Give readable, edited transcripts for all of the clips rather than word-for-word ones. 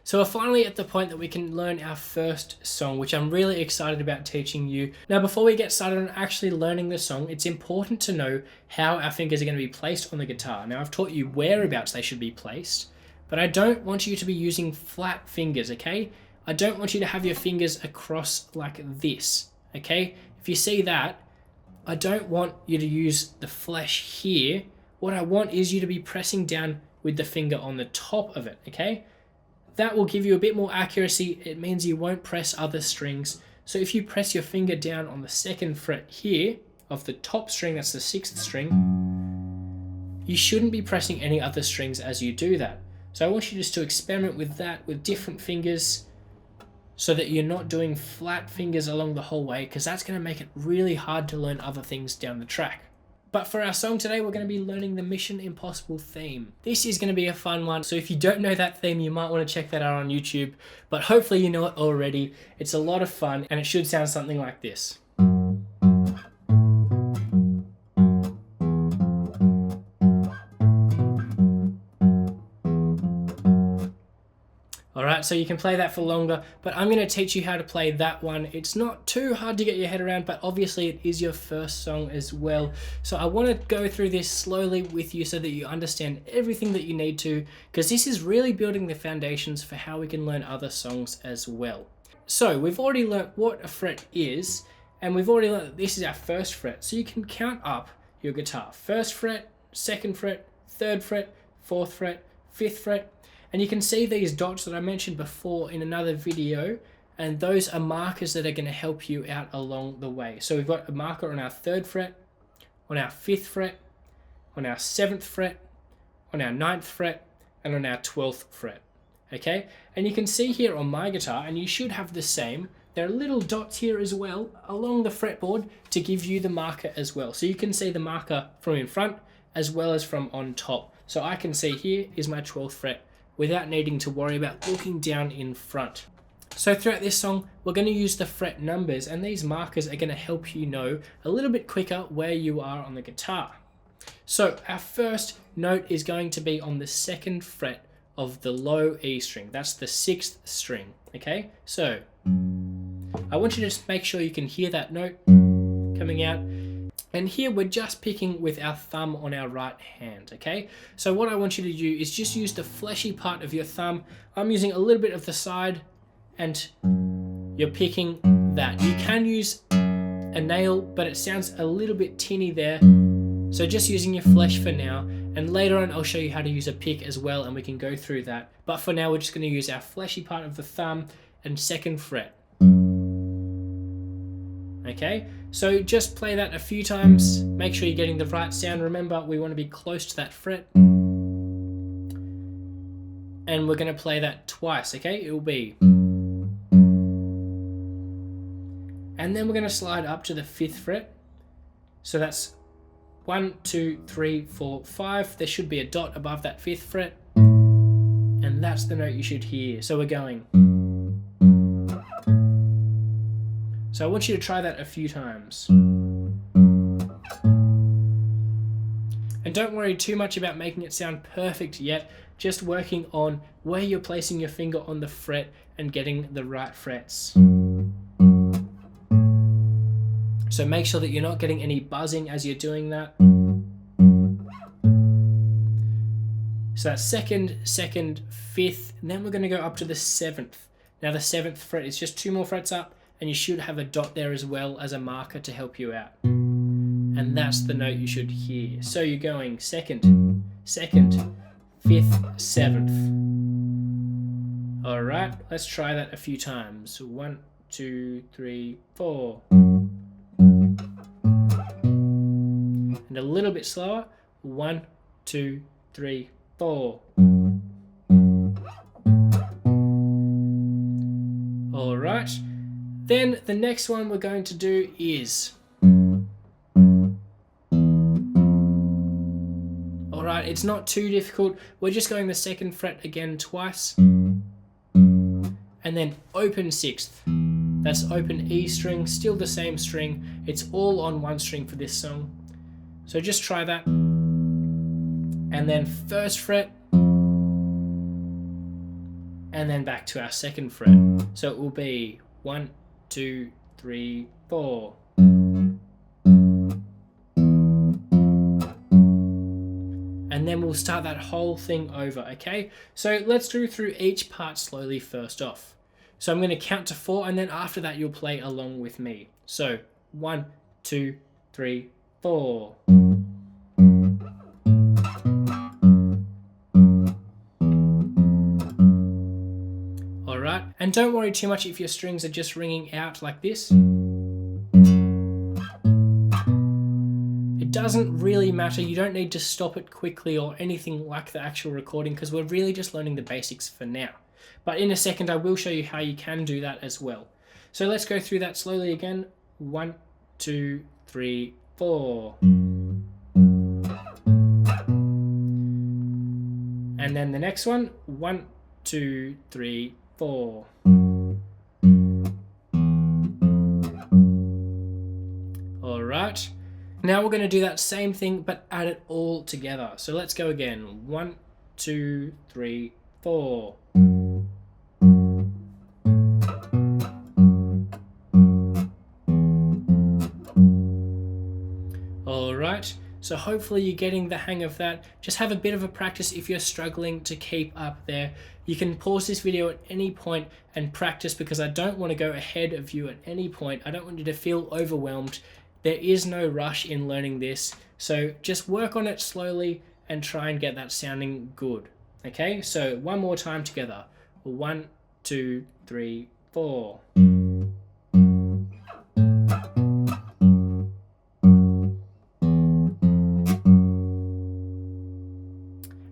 So we're finally at the point that we can learn our first song, which I'm really excited about teaching you. Now, before we get started on actually learning the song, it's important to know how our fingers are going to be placed on the guitar. Now, I've taught you whereabouts they should be placed, but I don't want you to be using flat fingers, okay? I don't want you to have your fingers across like this, okay? If you see that, I don't want you to use the flesh here. What I want is you to be pressing down with the finger on the top of it, okay? That will give you a bit more accuracy. It means you won't press other strings. So if you press your finger down on the 2nd fret here of the top string, that's the 6th string, you shouldn't be pressing any other strings as you do that. So I want you just to experiment with that with different fingers so that you're not doing flat fingers along the whole way, because that's going to make it really hard to learn other things down the track. But for our song today, we're going to be learning the Mission Impossible theme. This is going to be a fun one, so if you don't know that theme, you might want to check that out on YouTube, but hopefully you know it already. It's a lot of fun, and it should sound something like this. Alright, so you can play that for longer, but I'm going to teach you how to play that one. It's not too hard to get your head around, but obviously it is your first song as well. So I want to go through this slowly with you so that you understand everything that you need to, because this is really building the foundations for how we can learn other songs as well. So we've already learnt what a fret is, and we've already learnt that this is our 1st fret. So you can count up your guitar. 1st fret, 2nd fret, 3rd fret, 4th fret, 5th fret. And you can see these dots that I mentioned before in another video, and those are markers that are going to help you out along the way. So we've got a marker on our 3rd fret, on our 5th fret, on our 7th fret, on our 9th fret, and on our 12th fret. Okay, and you can see here on my guitar, and you should have the same, there are little dots here as well along the fretboard to give you the marker as well. So you can see the marker from in front as well as from on top. So I can see here is my 12th fret, without needing to worry about looking down in front. So throughout this song, we're going to use the fret numbers, and these markers are going to help you know a little bit quicker where you are on the guitar. So our first note is going to be on the 2nd fret of the low E string. That's the 6th string, okay? So I want you to just make sure you can hear that note coming out. And here we're just picking with our thumb on our right hand, okay? So what I want you to do is just use the fleshy part of your thumb. I'm using a little bit of the side, and you're picking that. You can use a nail, but it sounds a little bit tinny there. So just using your flesh for now, and later on I'll show you how to use a pick as well, and we can go through that. But for now, we're just going to use our fleshy part of the thumb and 2nd fret. Okay, so just play that a few times, make sure you're getting the right sound. Remember, we want to be close to that fret. And we're going to play that twice, okay? It will be. And then we're going to slide up to the 5th fret. So that's 1, 2, 3, 4, 5. There should be a dot above that 5th fret. And that's the note you should hear. So we're going. So I want you to try that a few times. And don't worry too much about making it sound perfect yet, just working on where you're placing your finger on the fret and getting the right frets. So make sure that you're not getting any buzzing as you're doing that. So that's 2nd, 5th, and then we're going to go up to the 7th. Now the 7th fret is just 2 more frets up, and you should have a dot there as well as a marker to help you out. And that's the note you should hear. So you're going 2nd, 5th, 7th. Alright, let's try that a few times. 1, 2, 3, 4. And a little bit slower. 1, 2, 3, 4. Alright. Then the next one we're going to do is, alright, it's not too difficult. We're just going the 2nd fret again twice, and then open 6th. That's open E string, still the same string. It's all on one string for this song. So just try that. And then 1st fret, and then back to our second fret. So it will be 1, 2, 3, 4. And then we'll start that whole thing over, okay? So let's do through each part slowly first off. So I'm going to count to 4, and then after that you'll play along with me. So 1, 2, 3, 4. Alright, and don't worry too much if your strings are just ringing out like this. It doesn't really matter, you don't need to stop it quickly or anything like the actual recording, because we're really just learning the basics for now. But in a second I will show you how you can do that as well. So let's go through that slowly again. 1, 2, 3, 4. And then the next one, 1, 2, 3, 4. Alright, now we're going to do that same thing but add it all together. So let's go again. 1, 2, 3, 4. Alright, so hopefully you're getting the hang of that. Just have a bit of a practice if you're struggling to keep up there. You can pause this video at any point and practice, because I don't want to go ahead of you at any point. I don't want you to feel overwhelmed. There is no rush in learning this, so just work on it slowly and try and get that sounding good. Okay, so one more time together. 1, 2, 3, 4.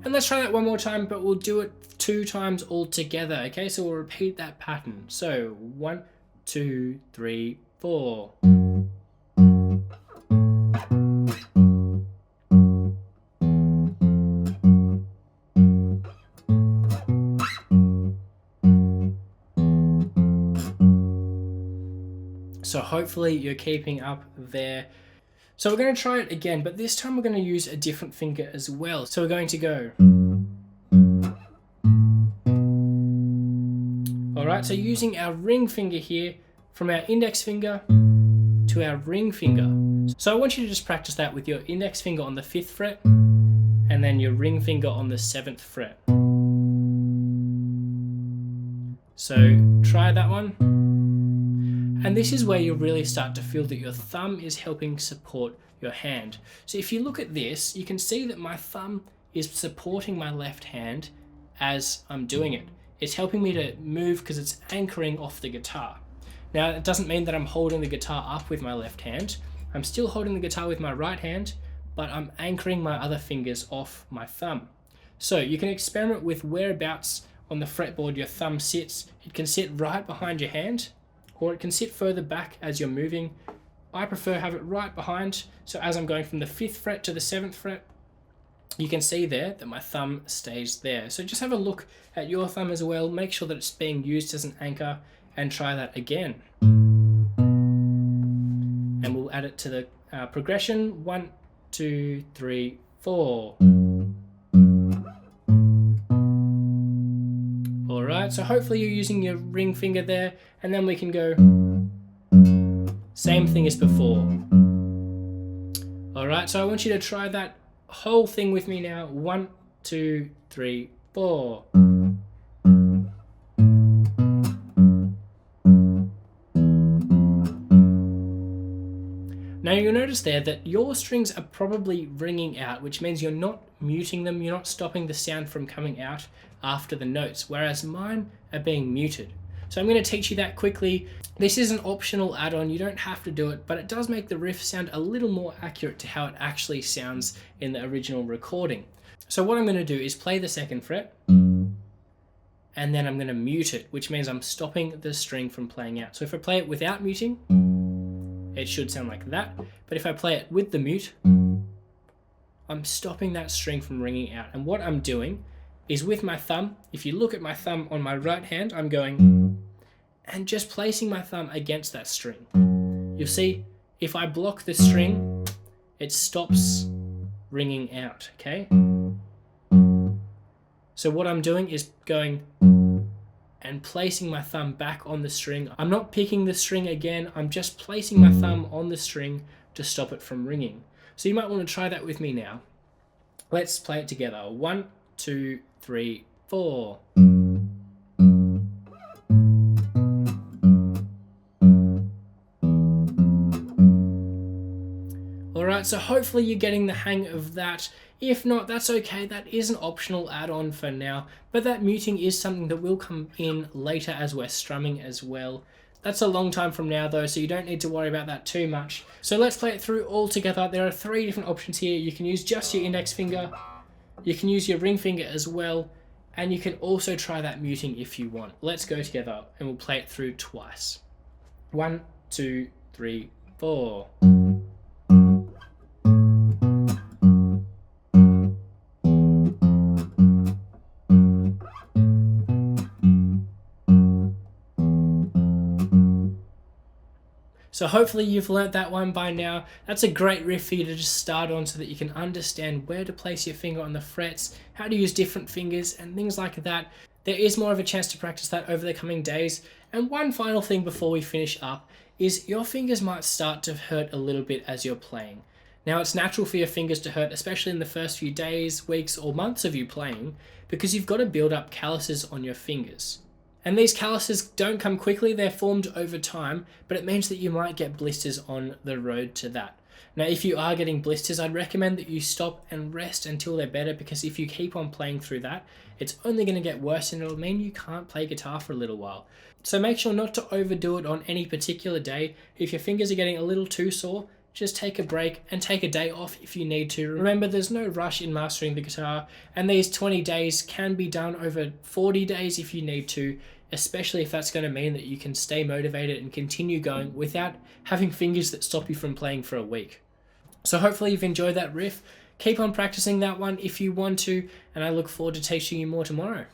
And let's try that one more time, but we'll do it 2 times all together. Okay, so we'll repeat that pattern. So 1, 2, 3, 4. So hopefully you're keeping up there. So we're going to try it again, but this time we're going to use a different finger as well. So we're going to go. Alright, so using our ring finger here, from our index finger to our ring finger. So I want you to just practice that with your index finger on the 5th fret, and then your ring finger on the 7th fret. So try that one. And this is where you'll really start to feel that your thumb is helping support your hand. So if you look at this, you can see that my thumb is supporting my left hand as I'm doing it. It's helping me to move because it's anchoring off the guitar. Now, it doesn't mean that I'm holding the guitar up with my left hand. I'm still holding the guitar with my right hand, but I'm anchoring my other fingers off my thumb. So you can experiment with whereabouts on the fretboard your thumb sits. It can sit right behind your hand, or it can sit further back as you're moving. I prefer have it right behind, so as I'm going from the 5th fret to the 7th fret, you can see there that my thumb stays there. So just have a look at your thumb as well, make sure that it's being used as an anchor, and try that again. And we'll add it to the progression. 1, 2, 3, 4. Alright, so hopefully you're using your ring finger there, and then we can go same thing as before. Alright, so I want you to try that whole thing with me now. 1, 2, 3, 4. Now you'll notice there that your strings are probably ringing out, which means you're not muting them, you're not stopping the sound from coming out after the notes, whereas mine are being muted. So I'm going to teach you that quickly. This is an optional add-on, you don't have to do it, but it does make the riff sound a little more accurate to how it actually sounds in the original recording. So what I'm going to do is play the 2nd fret, and then I'm going to mute it, which means I'm stopping the string from playing out. So if I play it without muting, it should sound like that, but if I play it with the mute, I'm stopping that string from ringing out. And what I'm doing is with my thumb, if you look at my thumb on my right hand, I'm going and just placing my thumb against that string. You'll see if I block the string, it stops ringing out, okay? So what I'm doing is going and placing my thumb back on the string. I'm not picking the string again, I'm just placing my thumb on the string to stop it from ringing. So you might want to try that with me now. Let's play it together. 1, 2, 3, 4. Alright, so hopefully you're getting the hang of that. If not, that's okay, that is an optional add-on for now, but that muting is something that will come in later as we're strumming as well. That's a long time from now though, so you don't need to worry about that too much. So let's play it through all together. There are 3 different options here. You can use just your index finger, you can use your ring finger as well, and you can also try that muting if you want. Let's go together and we'll play it through twice. 1, 2, 3, 4. So hopefully you've learnt that one by now. That's a great riff for you to just start on so that you can understand where to place your finger on the frets, how to use different fingers and things like that. There is more of a chance to practice that over the coming days. And one final thing before we finish up is your fingers might start to hurt a little bit as you're playing. Now it's natural for your fingers to hurt, especially in the first few days, weeks or months of you playing, because you've got to build up calluses on your fingers. And these calluses don't come quickly, they're formed over time, but it means that you might get blisters on the road to that. Now, if you are getting blisters, I'd recommend that you stop and rest until they're better, because if you keep on playing through that, it's only going to get worse and it'll mean you can't play guitar for a little while. So make sure not to overdo it on any particular day. If your fingers are getting a little too sore, just take a break and take a day off if you need to. Remember, there's no rush in mastering the guitar, and these 20 days can be done over 40 days if you need to, especially if that's going to mean that you can stay motivated and continue going without having fingers that stop you from playing for a week. So hopefully you've enjoyed that riff. Keep on practicing that one if you want to, and I look forward to teaching you more tomorrow.